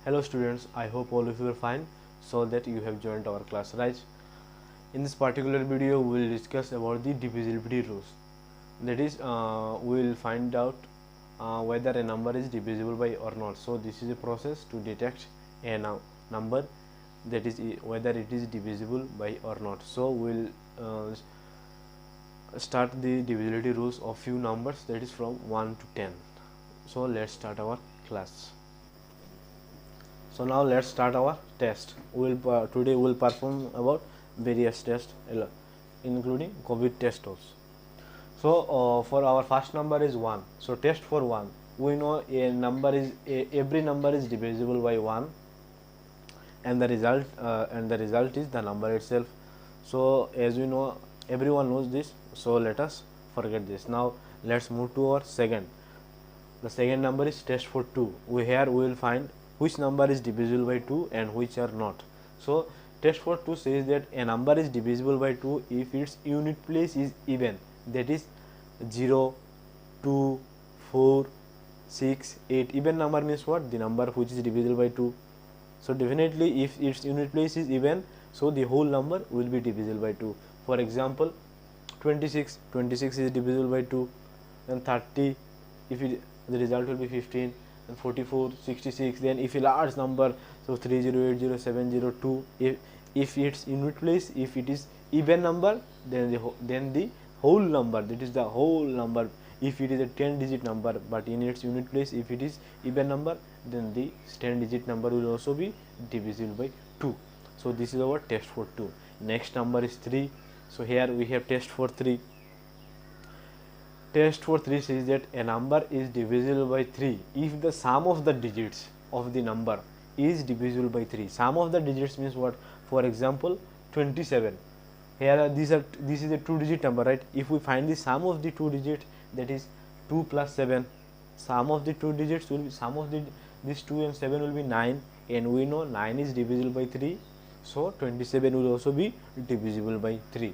Hello students, I hope all of you are fine, so that you have joined our class, right? In this particular video we will discuss about the divisibility rules. That is, we will find out whether a number is divisible by or not. So this is a process to detect a number, that is whether it is divisible by or not. So we will start the divisibility rules of few numbers, that is from 1 to 10. So let's start our class. So now let's start our test. Today we will perform about various tests, including COVID test also. So for our first number is 1. So test for 1. We know every number is divisible by 1, and the result is the number itself. So as we know, everyone knows this. So let us forget this. Now let's move to our second. The second number is test for 2. We will find which number is divisible by 2 and which are not. So test for 2 says that a number is divisible by 2 if its unit place is even, that is 0, 2, 4, 6, 8. Even number means what? The number which is divisible by 2. So definitely if its unit place is even, so the whole number will be divisible by 2. For example, 26 is divisible by 2, and 30, the result will be 15, and 44, 66. Then if a large number, so 308070, if its unit place, if it is even number, then the whole number, that is the whole number. If it is a 10-digit number, but in its unit place, if it is even number, then the 10-digit number will also be divisible by 2. So this is our test for 2. Next number is 3. So here we have test for 3. Test for 3 says that a number is divisible by 3 if the sum of the digits of the number is divisible by 3. Sum of the digits means what? For example, 27. Here this is a 2-digit number, right? If we find the sum of the 2 digits, that is 2 plus 7. Sum of the 2 digits will be, this 2 and 7 will be 9, and we know 9 is divisible by 3. So 27 will also be divisible by 3.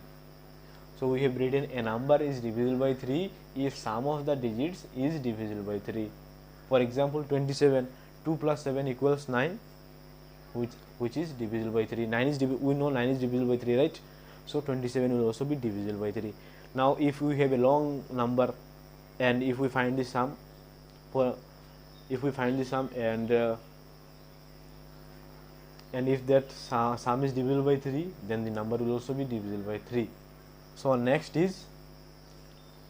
So we have written a number is divisible by 3 if sum of the digits is divisible by 3. For example, 27, 2 plus 7 equals 9, which is divisible by 3. We know 9 is divisible by 3, right? So 27 will also be divisible by 3. Now if we have a long number, and if we find the sum, and if that sum is divisible by 3, then the number will also be divisible by 3. So next is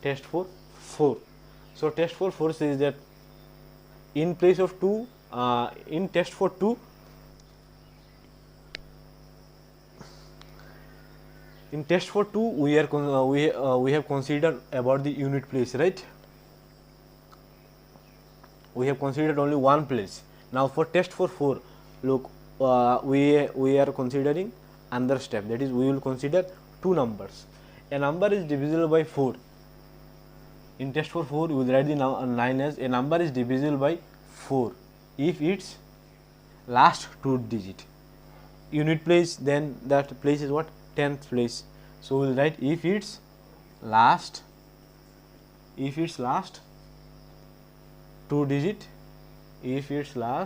test for 4. So test for 4 says that in place of 2, in test for 2, we have considered about the unit place, right? We have considered only one place. Now for test for 4, look, we are considering another step, that is we will consider two numbers. A number is divisible by 4. In test for 4, we will write the line as a number is divisible by 4 if its last 2 digit unit place, then that place is what? 10th place. So we will write if its last 2 digit, if its last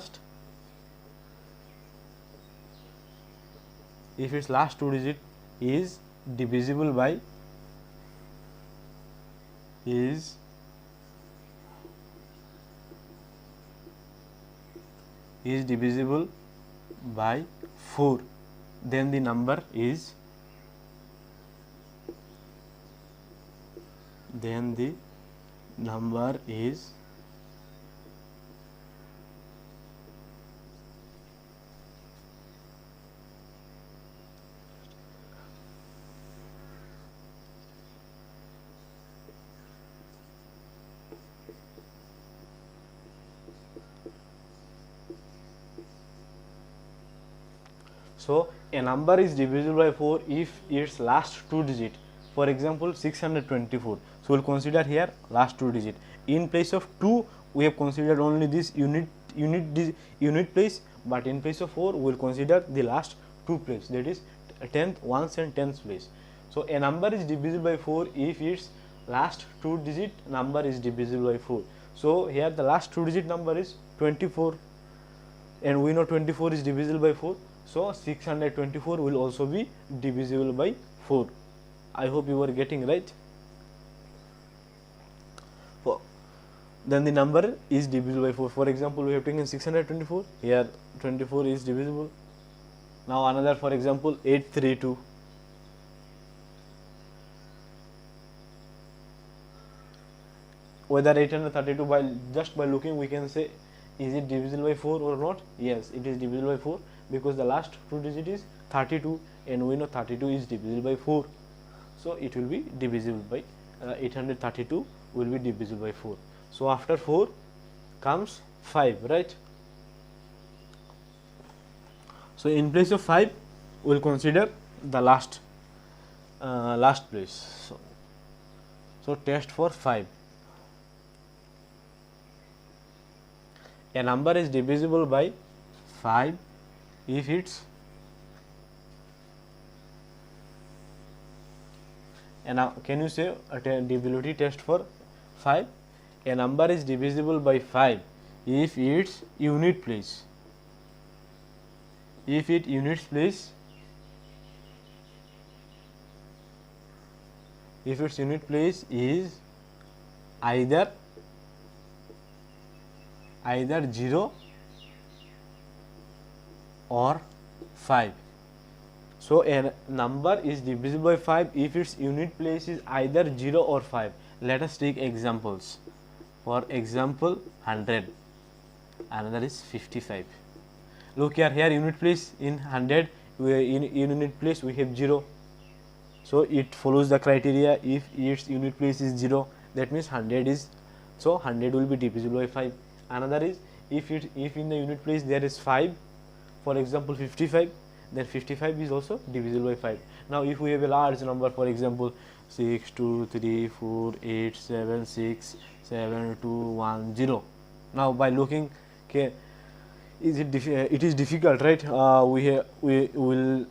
2 digit is divisible by 4, then the number is so a number is divisible by 4 if its last 2 digit, for example 624. So we will consider here last 2 digit. In place of 2, we have considered only this unit place, but in place of 4, we will consider the last 2 place, that is 10th, 1st and 10th place. So a number is divisible by 4 if its last 2 digit number is divisible by 4. So here the last 2 digit number is 24. and we know 24 is divisible by 4, so 624 will also be divisible by 4. I hope you are getting right. Then the number is divisible by 4. For example, we have taken 624, here 24 is divisible. Now another, for example, 832. Whether 832, by just by looking we can say, is it divisible by 4 or not? Yes, it is divisible by 4, because the last two digit is 32 and we know 32 is divisible by 4. So it will be divisible by 832 will be divisible by 4. So after 4 comes 5, right? So in place of 5 we will consider the last place. So test for 5. A number is divisible by 5 if its can you say a divisibility test for 5? A number is divisible by 5 if its unit place, if its unit place is either 0 or 5. So a number is divisible by 5 if its unit place is either 0 or 5. Let us take examples. For example, 100, another is 55. Look here, unit place in 100, in unit place we have 0. So it follows the criteria. If its unit place is 0, that means 100 is, so 100 will be divisible by 5. Another is, if in the unit place there is 5, for example 55, then 55 is also divisible by 5. Now if we have a large number, for example 6, 2, 3, 4, 8, 7, 6, 7, 2, 1, 0. Now by looking, okay, it is difficult, right? We will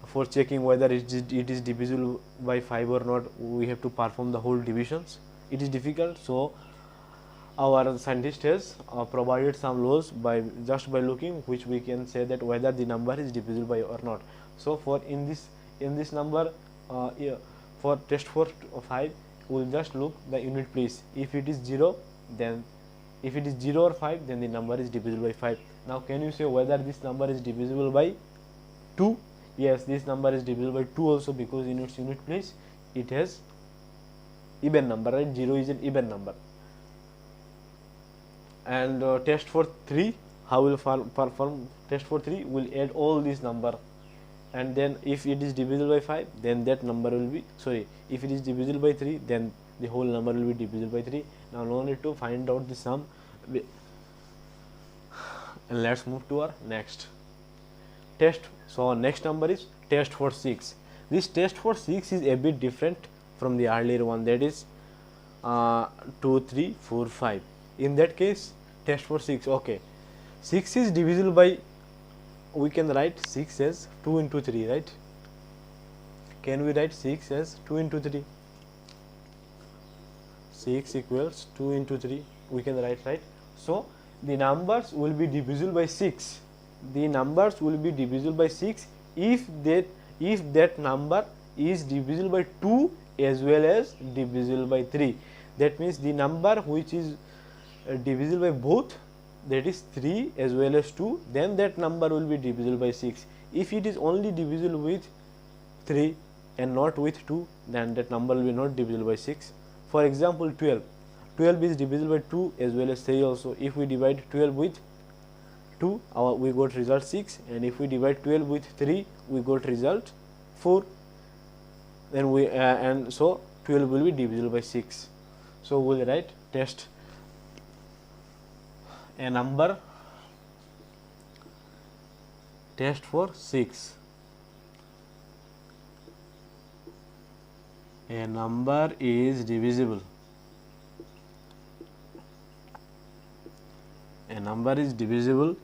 for checking whether it is divisible by 5 or not, we have to perform the whole divisions. It is difficult, so our scientist has provided some laws by just by looking, which we can say that whether the number is divisible by or not. So for in this number, for test for 5, we will just look the unit place. If it is 0, then if it is 0 or 5, then the number is divisible by 5. Now can you say whether this number is divisible by 2? Yes, this number is divisible by 2 also, because in its unit place it has even number, right? 0 is an even number. And test for 3, how will perform test for 3? Will add all these number, and then if it is divisible by 5, then that number will be, sorry, if it is divisible by 3, then the whole number will be divisible by 3. Now no need to find out the sum, and let's move to our next test. So our next number is test for 6. This test for 6 is a bit different from the earlier one, that is 2, 3, 4, 5. In that case, test for 6, okay, 6 is divisible by, we can write 6 as 2 into 3, right? Can we write 6 as 2 into 3? 6 equals 2 into 3, we can write, right? So the numbers will be divisible by 6. The numbers will be divisible by 6 if that number is divisible by 2 as well as divisible by 3. That means the number which is divisible by both, that is 3 as well as 2, then that number will be divisible by 6. If it is only divisible with 3 and not with 2, then that number will be not divisible by 6. For example, 12 is divisible by 2 as well as 3 also. If we divide 12 with 2, we got result 6, and if we divide 12 with 3, we got result 4. Then we and so 12 will be divisible by 6. So we will write test a number, test for 6. A number is divisible. A number is divisible.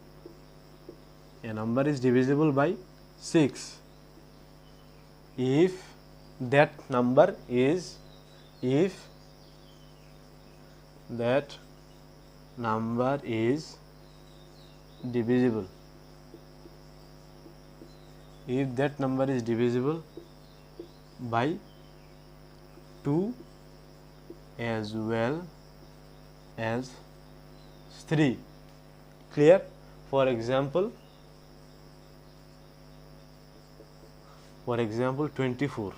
A number is divisible by 6 if that number is divisible, if that number is divisible by 2 as well as 3. Clear? For example 24.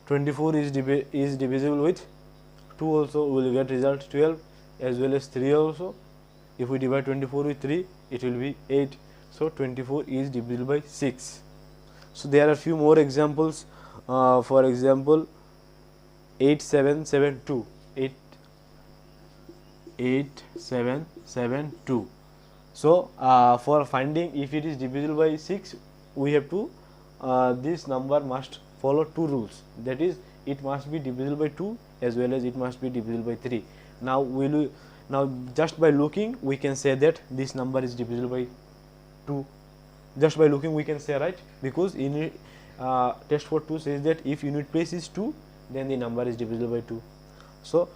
24 is divisible with 2 also, we will get result 12 as well as 3 also. If we divide 24 with 3, it will be 8. So 24 is divisible by 6. So there are few more examples. For example 8772. 8772. So for finding if it is divisible by 6, we have to this number must follow two rules, that is it must be divisible by 2 as well as it must be divisible by 3. Now just by looking we can say that this number is divisible by 2. Just by looking we can say, right, because in test for 2 says that if unit place is 2, then the number is divisible by 2. So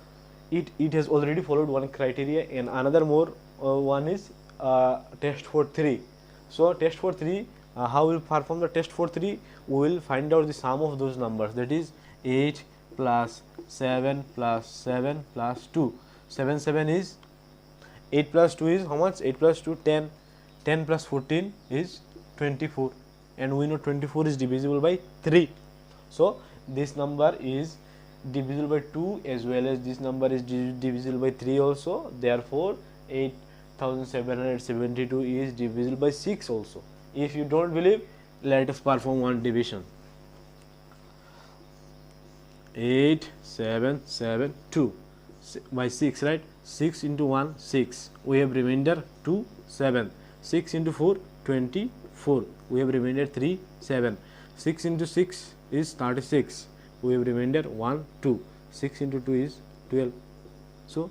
it has already followed one criteria, and another more one is test for 3. So test for 3, how we will perform the test for 3? We will find out the sum of those numbers, that is 8 plus 7 plus 7 plus 2. 7 is 8 plus 2 is how much? 8 plus 2 10. 10 plus 14 is 24, and we know 24 is divisible by 3. So this number is divisible by 2 as well as this number is divisible by 3 also. Therefore 8772 is divisible by 6 also. If you don't believe, let us perform one division. 8772 by 6, right? 6 into 1 6, we have remainder 2 7. 6 into 4 24, we have remainder 3 7. 6 into 6 is 36, we have remainder 1 2. 6 into 2 is 12. So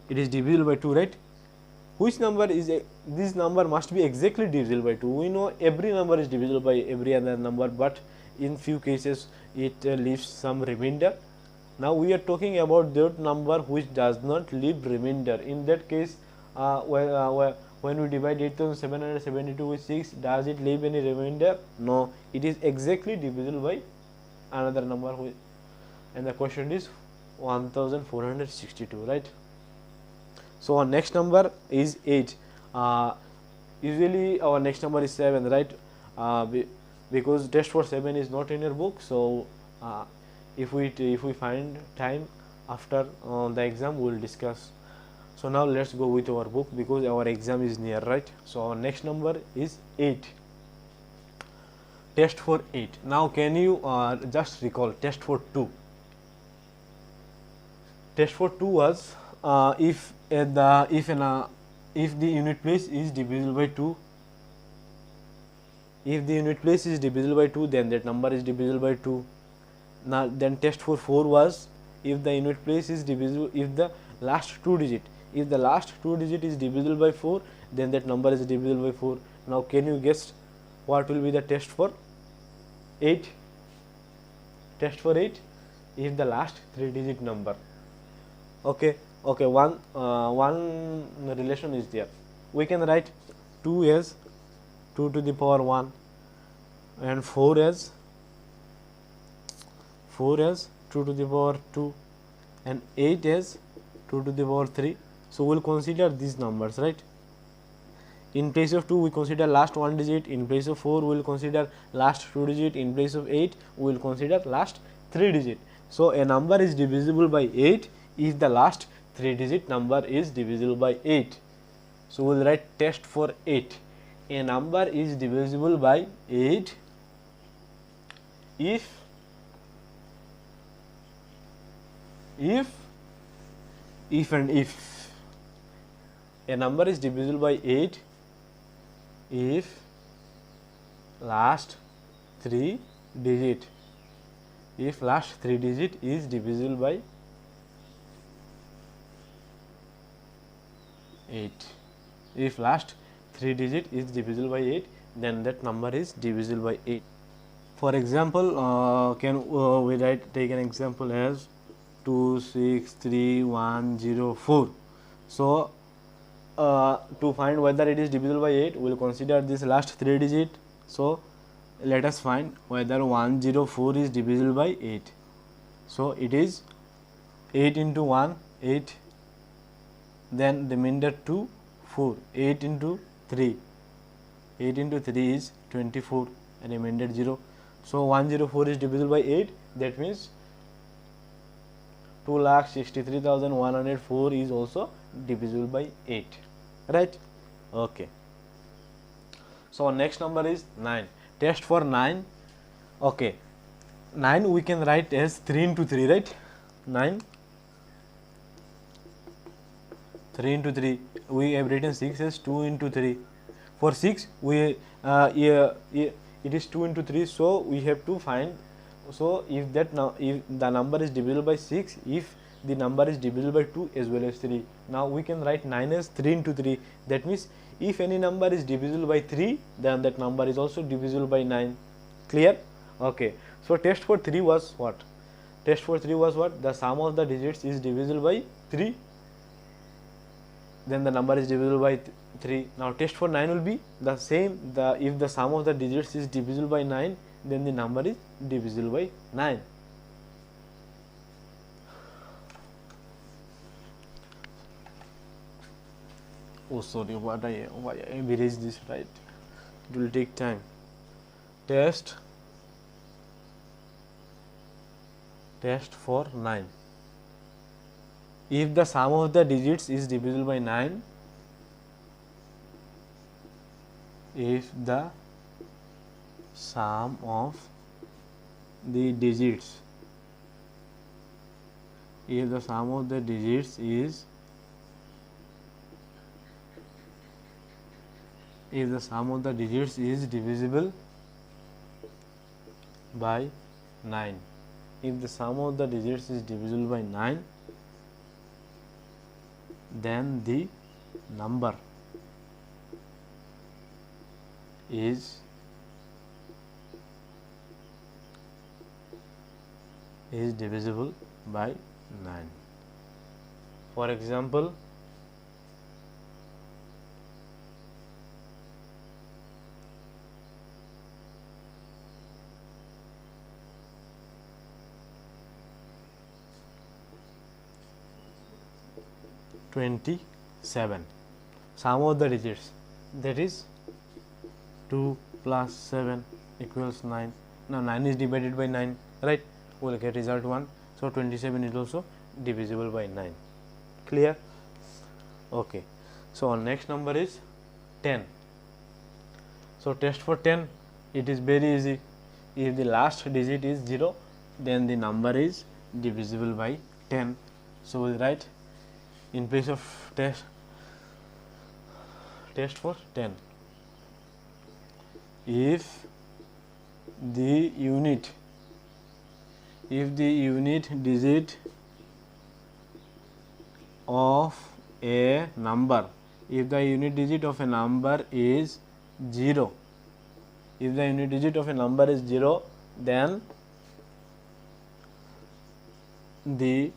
it is divisible by 2, right? Which number is this number must be exactly divisible by 2. We know every number is divisible by every other number, but in few cases it leaves some remainder. Now we are talking about that number which does not leave remainder. In that case, when we divide 8772 with 6, does it leave any remainder? No, it is exactly divisible by another number, and the question is 1462, right? So our next number is 8. Usually our next number is 7, right? Because test for 7 is not in your book. So if we find time after the exam, we will discuss. So now let's go with our book because our exam is near, right? So our next number is 8. Test for 8. Now can you just recall test for 2? Test for 2 was if the unit place is divisible by 2. If the unit place is divisible by 2, then that number is divisible by 2. Now then test for 4 was if the unit place is divisible, if the last two digit is divisible by 4, then that number is divisible by 4. Now can you guess what will be the test for 8? Test for 8, if the last 3 digit number. Okay, one relation is there. We can write 2 as 2 to the power 1 and 4 as 2 to the power 2 and 8 as 2 to the power 3. So we will consider these numbers, right? In place of 2 we consider last one digit, in place of 4 we will consider last 2 digit, in place of 8 we will consider last 3 digit. So a number is divisible by 8 if the last 3 digit number is divisible by 8. So we will write test for 8. A number is divisible by 8 if a number is divisible by 8 if last 3 digit is divisible by 8. If last 3 digit is divisible by 8, then that number is divisible by 8. For example, can we take an example as 263,104. So to find whether it is divisible by 8, we will consider this last 3 digit. So let us find whether 104 is divisible by 8. So it is 8 into 1, 8, then remainder 2, 4, 8 into 3, 8 into 3 is 24, and remainder 0. So 104 is divisible by 8, that means 2,63,104 is also divisible by 8, right? Okay. So next number is 9. Test for 9. Okay, 9 we can write as 3 into 3, right? 9, 3 into 3, we have written 6 as 2 into 3. For 6 we it is 2 into 3, so we have to find. So if the number is divisible by 6, if the number is divisible by 2 as well as 3, now we can write 9 as 3 into 3. That means if any number is divisible by 3, then that number is also divisible by 9. Clear? Okay. So test for 3 was what? Test for 3 was what? The sum of the digits is divisible by 3, then the number is divisible by 3. Now test for 9 will be the same. If the sum of the digits is divisible by 9, then the number is divisible by 9. Oh sorry, why I erased this, right? It will take time. Test for 9. If the sum of the digits is divisible by 9, if the sum of the digits, if the sum of the digits is divisible by 9, if the sum of the digits is divisible by 9, then the number is divisible by 9. For example, (27), sum of the digits, that is 2 plus 7 equals 9. Now 9 is divided by 9, right? We will get result 1. So 27 is also divisible by 9. Clear? Okay. So our next number is 10. So test for 10, it is very easy. If the last digit is 0, then the number is divisible by 10. So we will write in place of test for 10, if the unit digit of a number, if the unit digit of a number is 0, if the unit digit of a number is 0, then the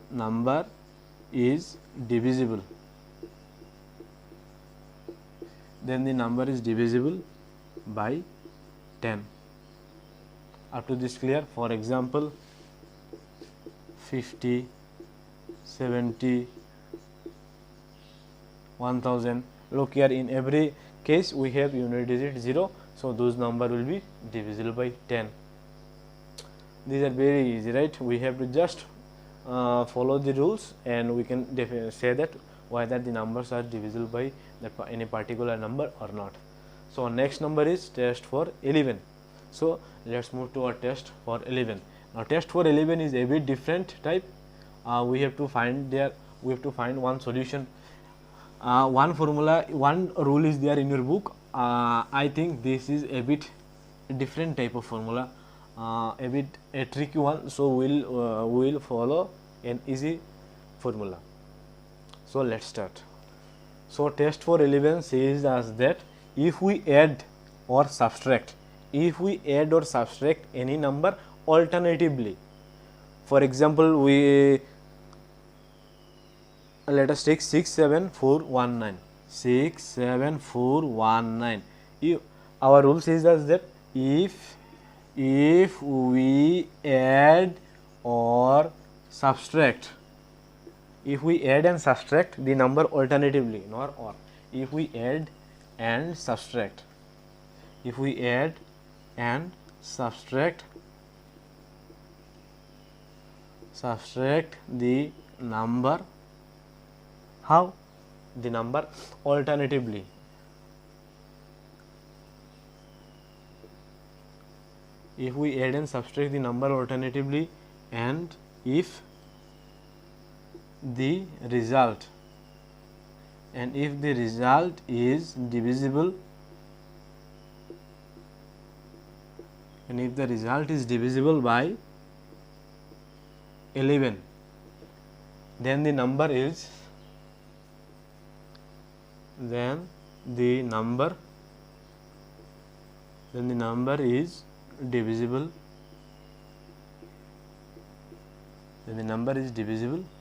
number is divisible, then the number is divisible by 10. Up to this clear? For example, 50, 70, 1000. Look here, in every case we have unit digit 0, so those number will be divisible by 10. These are very easy, right? We have to just follow the rules, and we can say that whether the numbers are divisible by any particular number or not. So next number is test for 11. So let's move to our test for 11. Now test for 11 is a bit different type. We have to find one solution. One formula, one rule is there in your book. I think this is a bit different type of formula, a tricky one. So we will follow an easy formula. So let's start. So test for 11 says as that if we add or subtract any number alternatively, For example, we let us take 67419. 67419. Our rule says that if we add or subtract, if we add and subtract the number alternatively, not or, if we add and subtract, if we add and subtract the number, how? The number alternatively. If we add and subtract the number alternatively, and if the result is divisible, and if the result is divisible by 11, then the number is divisible,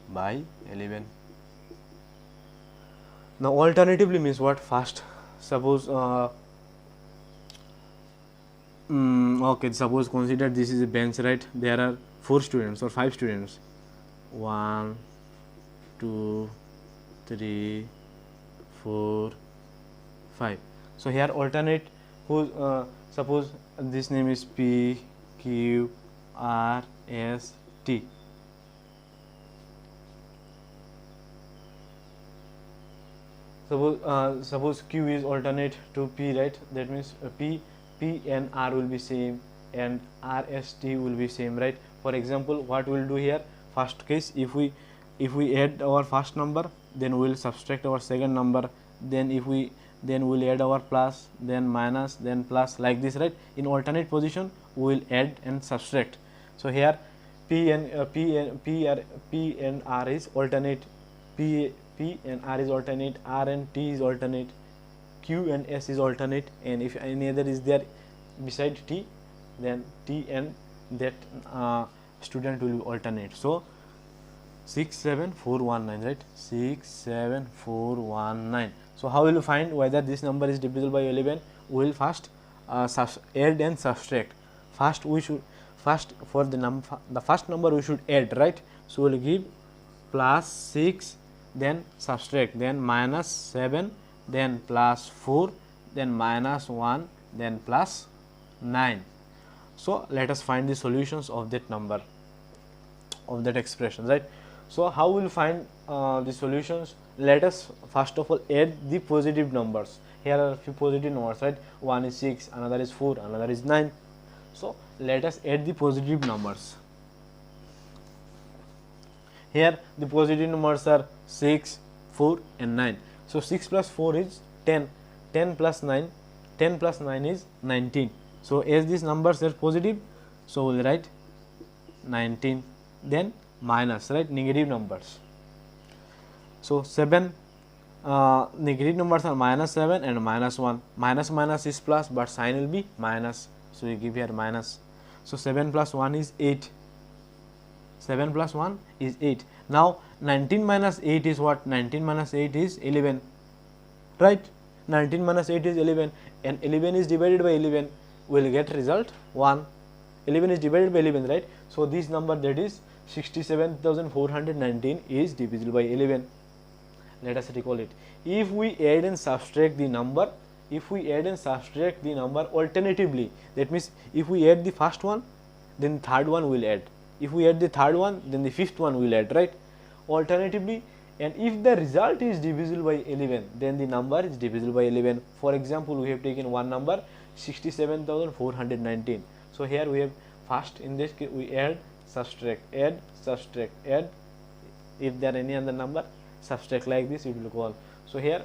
by 11. Now alternatively means what? First, suppose okay, suppose consider this is a bench, right? There are 4 students or 5 students. 1, 2, 3, 4, 5. So here alternate, who suppose this name is P, Q, R, S, T. Suppose Q is alternate to P, right? That means P and R will be same, and R, S, T will be same, right? For example, what we will do here? First case, if we add our first number, then we will subtract our second number. Then we'll add our plus, then minus, then plus, like this, right? In alternate position, we will add and subtract. So here P and R is alternate. P and R is alternate. R and T is alternate. Q and S is alternate. And if any other is there beside T, then T and that student will be alternate. So 67419, right? 67419. So how will you find whether this number is divisible by 11? We will first add and subtract. First for the first number we should add, right? So we will give plus 6, then subtract, then minus 7, then plus 4, then minus 1, then plus 9. So let us find the solutions of that number, of that expression, right? So how we will find the solutions? Let us first of all add the positive numbers. Here are a few positive numbers, right? One is 6, another is 4, another is 9. So let us add the positive numbers. Here the positive numbers are 6, 4 and 9. So 6 plus 4 is 10, 10 plus 9 is 19. So as these numbers are positive, so we will write 19, then minus, right? Negative numbers. So 7, negative numbers are minus 7 and minus 1. Minus is plus, but sign will be minus. So we give here minus. So 7 plus 1 is 8. 7 plus 1 is 8. Now 19 minus 8 is what? 19 minus 8 is 11, right? 19 minus 8 is 11, and 11 is divided by 11. We will get result 1. 11 is divided by 11, right? So this number, that is 67,419, is divisible by 11. Let us recall it. If we add and subtract the number, alternatively, that means if we add the first one, then third one will add. If we add the third one, then the fifth one will add, right? Alternatively, and if the result is divisible by 11, then the number is divisible by 11. For example, we have taken one number 67,419. So here we have first, in this case we add, subtract, add, subtract, add. If there are any other number, subtract, like this it will go. So here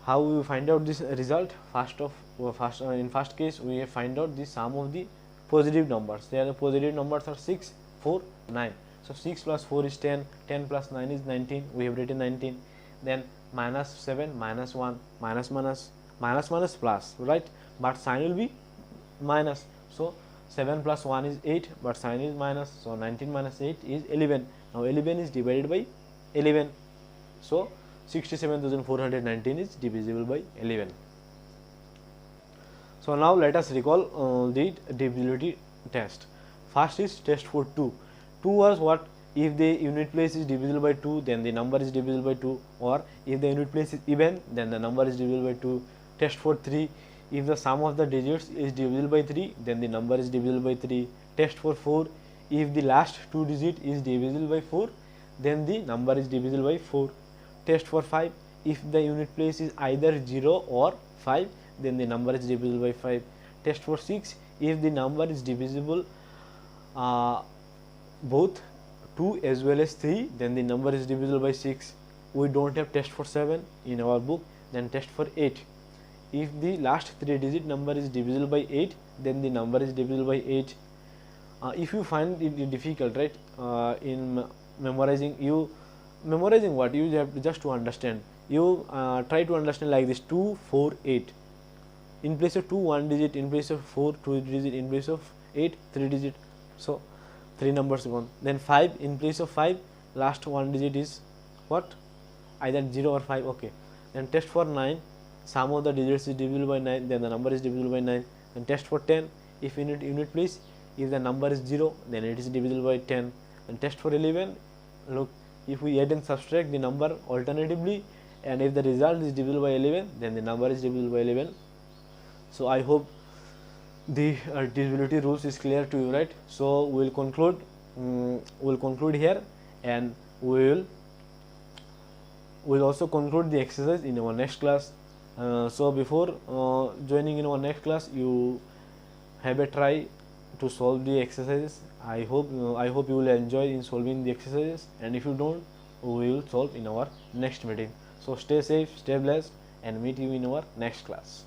how we will find out this result? In first case we have find out the sum of the positive numbers. There the positive numbers are 6, 4, 9. So 6 plus 4 is 10, 10 plus 9 is 19, we have written 19. Then minus 7, minus 1, minus plus, right? But sign will be minus. So 7 plus 1 is 8, but sign is minus, so 19 minus 8 is 11. Now 11 is divided by 11, so 67,419 is divisible by 11. So now let us recall the divisibility test. First is test for 2. 2 was what? If the unit place is divisible by 2, then the number is divisible by 2, or if the unit place is even, then the number is divisible by 2. Test for 3. If the sum of the digits is divisible by 3, then the number is divisible by 3. Test for 4. If the last 2 digit is divisible by 4, then the number is divisible by 4. Test for 5. If the unit place is either 0 or 5, then the number is divisible by 5. Test for 6. If the number is divisible both 2 as well as 3, then the number is divisible by 6. We don't have test for 7 in our book. Then test for 8. If the last 3 digit number is divisible by 8, then the number is divisible by 8. If you find it difficult, right, in memorizing what you have just to understand, you try to understand like this: 2, 4, 8. In place of 2, 1 digit; in place of 4, 2 digit; in place of 8, 3 digit. So 3 numbers gone. Then 5, in place of 5, last 1 digit is what? Either 0 or 5. Okay. Then test for 9. Sum of the digits is divisible by 9, then the number is divisible by 9. Then test for 10. If unit place, if the number is 0, then it is divisible by 10. And test for 11. Look, if we add and subtract the number alternatively, and if the result is divisible by 11, then the number is divisible by 11. So I hope the divisibility rules is clear to you, right? So we will conclude here, and we will also conclude the exercise in our next class. So before joining in our next class, you have a try to solve the exercises. I hope you will enjoy in solving the exercises, and if you don't, we will solve in our next meeting. So stay safe, stay blessed, and meet you in our next class.